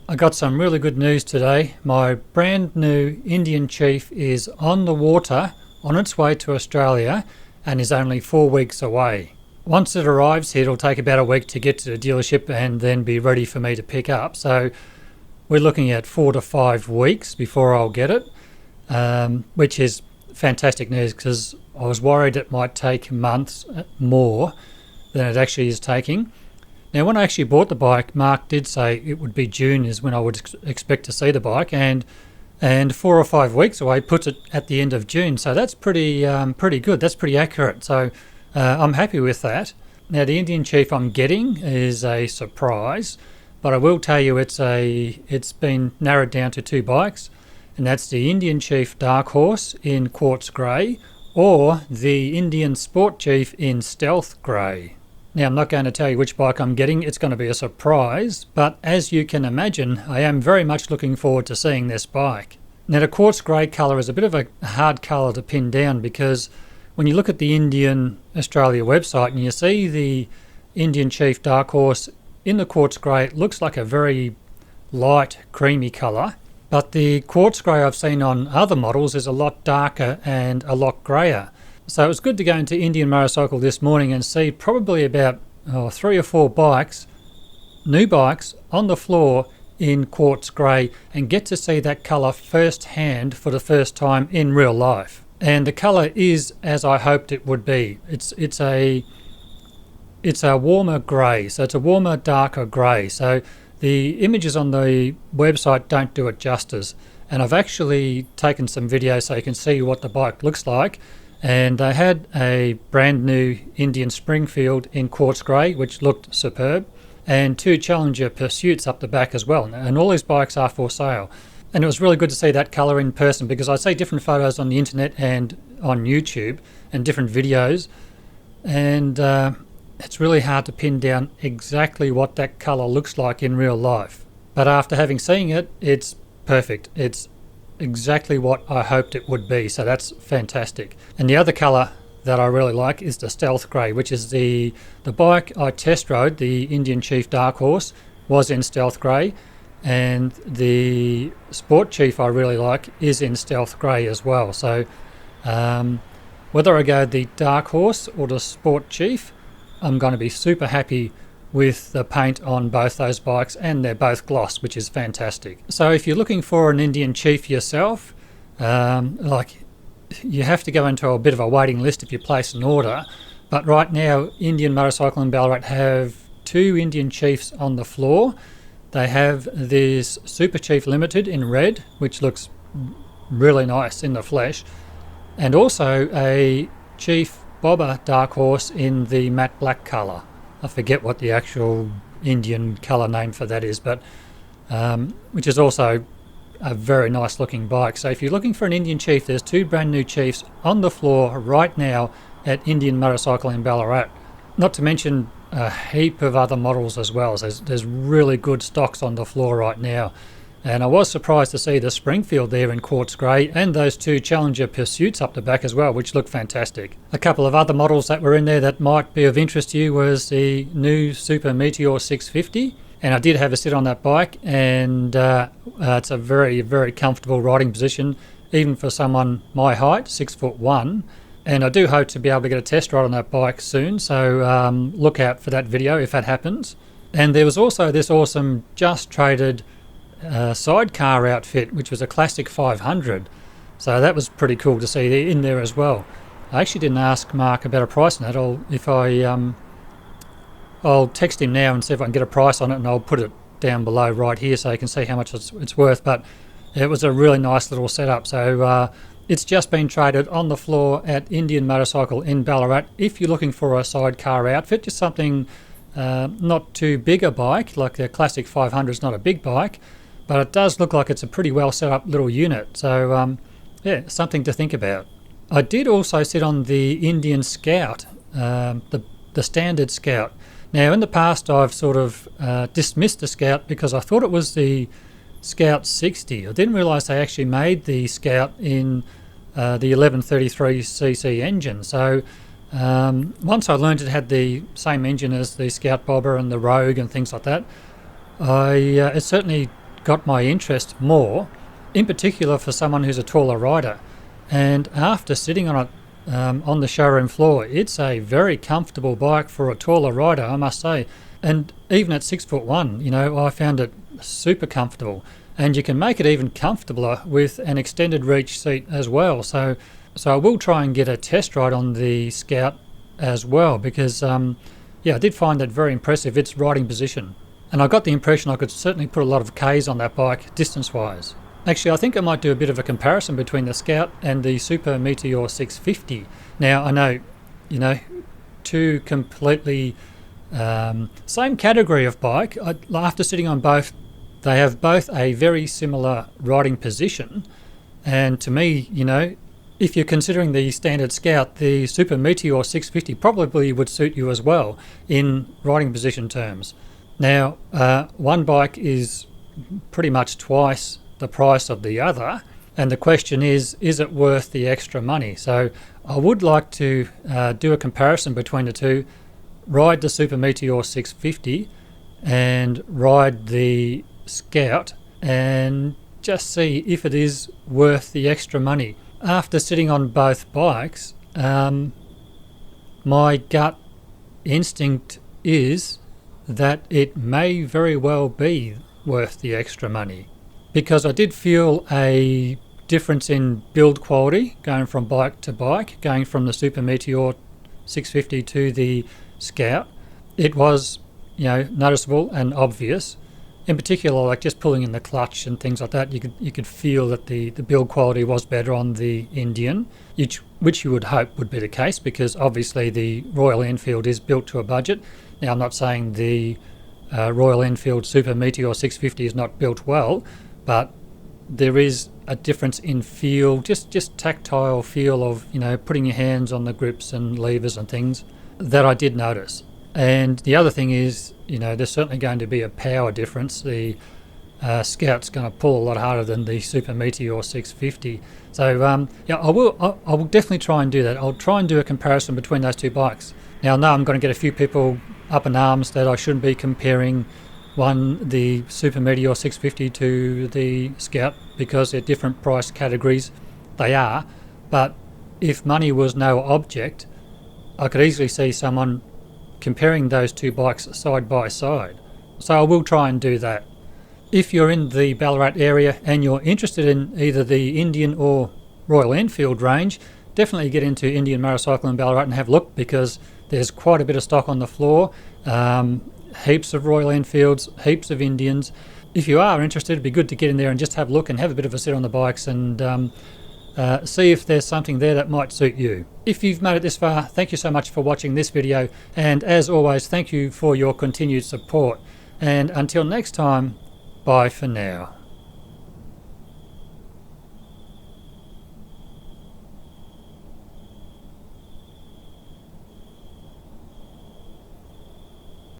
I got some really good news today. My brand new Indian Chief is on the water on its way to Australia and is only 4 weeks away. Once it arrives here, it'll take about a week to get to the dealership and then be ready for me to pick up. So we're looking at 4 to 5 weeks before I'll get it, which is fantastic news because I was worried it might take months more than it actually is taking. Now, when I actually bought the bike, Mark did say it would be June is when I would expect to see the bike, and 4 or 5 weeks away puts it at the end of June. So that's pretty good. That's pretty accurate. So I'm happy with that. Now, the Indian Chief I'm getting is a surprise, but I will tell you it's been narrowed down to 2 bikes, and that's the Indian Chief Dark Horse in quartz grey or the Indian Sport Chief in stealth grey. Now, I'm not going to tell you which bike I'm getting. It's going to be a surprise, but as you can imagine, I am very much looking forward to seeing this bike. Now, the quartz grey colour is a bit of a hard colour to pin down because when you look at the Indian Australia website and you see the Indian Chief Dark Horse in the quartz grey, it looks like a very light, creamy colour, but the quartz grey I've seen on other models is a lot darker and a lot greyer. So it was good to go into Indian Motorcycle this morning and see probably about 3 or 4 bikes, new bikes, on the floor in quartz grey and get to see that colour firsthand for the first time in real life. And the colour is as I hoped it would be. It's a warmer grey, so it's a warmer, darker grey. So the images on the website don't do it justice. And I've actually taken some videos so you can see what the bike looks like. And they had a brand new Indian Springfield in quartz grey, which looked superb, and 2 Challenger Pursuits up the back as well. And all these bikes are for sale. And it was really good to see that colour in person because I see different photos on the internet and on YouTube and different videos. And it's really hard to pin down exactly what that colour looks like in real life. But after having seen it, it's perfect. It's exactly what I hoped it would be, so that's fantastic. And the other colour that I really like is the stealth grey, which is the bike I test rode, the Indian Chief Dark Horse, was in stealth grey, and the Sport Chief I really like is in stealth grey as well. So whether I go the Dark Horse or the Sport Chief, I'm going to be super happy with the paint on both those bikes, and they're both gloss, which is fantastic. So if you're looking for an Indian Chief yourself, you have to go into a bit of a waiting list if you place an order, but right now Indian Motorcycle in Ballarat have 2 Indian Chiefs on the floor. They have this Super Chief Limited in red, which looks really nice in the flesh, and also a Chief Bobber Dark Horse in the matte black colour. I forget what the actual Indian colour name for that is, but which is also a very nice looking bike. So if you're looking for an Indian Chief, there's 2 brand new Chiefs on the floor right now at Indian Motorcycle in Ballarat. Not to mention a heap of other models as well. So there's really good stocks on the floor right now. And I was surprised to see the Springfield there in quartz grey and those 2 Challenger Pursuits up the back as well, which look fantastic. A couple of other models that were in there that might be of interest to you was the new Super Meteor 650. And I did have a sit on that bike, and it's a very, very comfortable riding position, even for someone my height, 6'1". And I do hope to be able to get a test ride on that bike soon, so look out for that video if that happens. And there was also this awesome just traded sidecar outfit, which was a classic 500, so that was pretty cool to see in there as well. I actually didn't ask Mark about a price on that. I'll text him now and see if I can get a price on it, and I'll put it down below right here so you can see how much it's worth. But it was a really nice little setup. So it's just been traded on the floor at Indian Motorcycle in Ballarat. If you're looking for a sidecar outfit, just something not too big a bike, like the classic 500 is not a big bike, but it does look like it's a pretty well set up little unit. So yeah, something to think about. I did also sit on the Indian Scout, the standard Scout. Now in the past I've sort of dismissed the Scout because I thought it was the Scout 60. I didn't realise they actually made the Scout in the 1133cc engine. So once I learned it had the same engine as the Scout Bobber and the Rogue and things like that, it certainly got my interest more, in particular for someone who's a taller rider. And after sitting on it on the showroom floor, it's a very comfortable bike for a taller rider, I must say. And even at 6'1", you know, I found it super comfortable. And you can make it even comfortabler with an extended reach seat as well. So I will try and get a test ride on the Scout as well, because yeah, I did find that very impressive, its riding position. And I got the impression I could certainly put a lot of Ks on that bike distance-wise. Actually, I think I might do a bit of a comparison between the Scout and the Super Meteor 650. Now, I know, you know, two completely same category of bike. After sitting on both, they have both a very similar riding position. And to me, you know, if you're considering the standard Scout, the Super Meteor 650 probably would suit you as well in riding position terms. Now, one bike is pretty much twice the price of the other, and the question is it worth the extra money? So I would like to do a comparison between the two, ride the Super Meteor 650 and ride the Scout, and just see if it is worth the extra money. After sitting on both bikes, my gut instinct is that it may very well be worth the extra money, because I did feel a difference in build quality going from bike to bike, going from the Super Meteor 650 to the Scout. It was, you know, noticeable and obvious. In particular, like just pulling in the clutch and things like that, you could feel that the build quality was better on the Indian, which you would hope would be the case, because obviously the Royal Enfield is built to a budget. Now, I'm not saying the Royal Enfield Super Meteor 650 is not built well, but there is a difference in feel, just tactile feel of, you know, putting your hands on the grips and levers and things, that I did notice. And the other thing is, you know, there's certainly going to be a power difference. The Scout's going to pull a lot harder than the Super Meteor 650. So yeah, I will definitely try and do that. I'll try and do a comparison between those two bikes. Now, I know I'm going to get a few people up in arms that I shouldn't be comparing the Super Meteor 650 to the Scout, because they're different price categories. They are, but if money was no object, I could easily see someone comparing those two bikes side by side. So I will try and do that. If you're in the Ballarat area and you're interested in either the Indian or Royal Enfield range, definitely get into Indian Motorcycle in Ballarat and have a look, because there's quite a bit of stock on the floor. Heaps of Royal Enfields, heaps of Indians. If you are interested, it'd be good to get in there and just have a look and have a bit of a sit on the bikes and see if there's something there that might suit you. If you've made it this far, thank you so much for watching this video, and as always, thank you for your continued support. And until next time, bye for now.